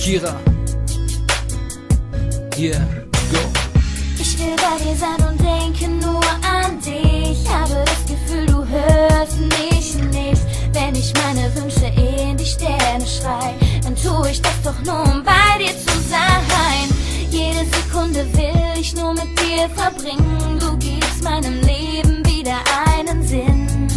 Kira. Yeah, go. Ich will bei dir sein und denke nur an dich. Habe das Gefühl, du hörst mich nicht. Wenn ich meine Wünsche in die Sterne schrei, dann tue ich das doch nur, um bei dir zu sein. Jede Sekunde will ich nur mit dir verbringen. Du gibst meinem Leben wieder einen Sinn.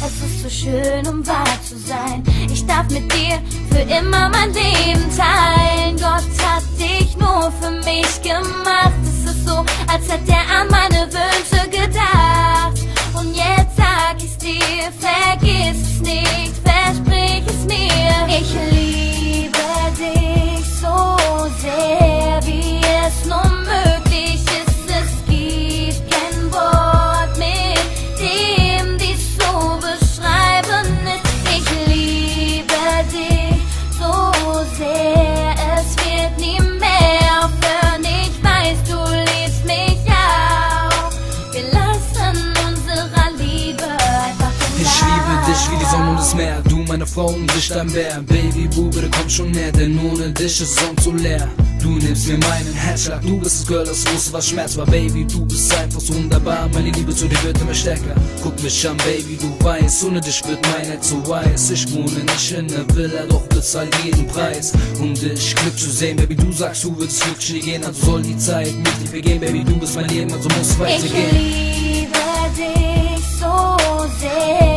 Es ist so schön, um wahr zu sein. Ich darf mit dir für immer mein Leben teilen. Gott hat dich nur für mich gemacht. Es ist so, als hätte er an meine Wünsche gedacht. Und jetzt sag ich's dir, vergiss es nicht, versprich es mir. Ich liebe dich so sehr, wie es nur möglich ist. Es gibt kein Wort, mit dem dies so beschreiben ist. Ich liebe dich so sehr, es wird nie mehr aufhören. Ich weiß, du liebst mich auch. Wir lassen unserer Liebe einfach den Ich liebe dich wie die Sonne und das Meer. Du meine Frau und ich dein Bär. Baby, Bube, komm schon näher, denn ohne dich ist Sonne so leer. Du nimmst mir meinen Herzschlag, du bist das Girl, das wusste, was Schmerz war. Baby, du bist einfach so wunderbar, meine Liebe zu dir wird immer stärker. Guck mich an, Baby, du weißt, ohne dich wird mein Herz so weiß. Ich wohne nicht in der Villa, doch bezahl jeden Preis, um dich Glück zu sehen. Baby, du sagst, du willst glücklich nie gehen, also soll die Zeit mit dir vergehen. Baby, du bist mein Leben, also muss weitergehen. Ich liebe dich so sehr.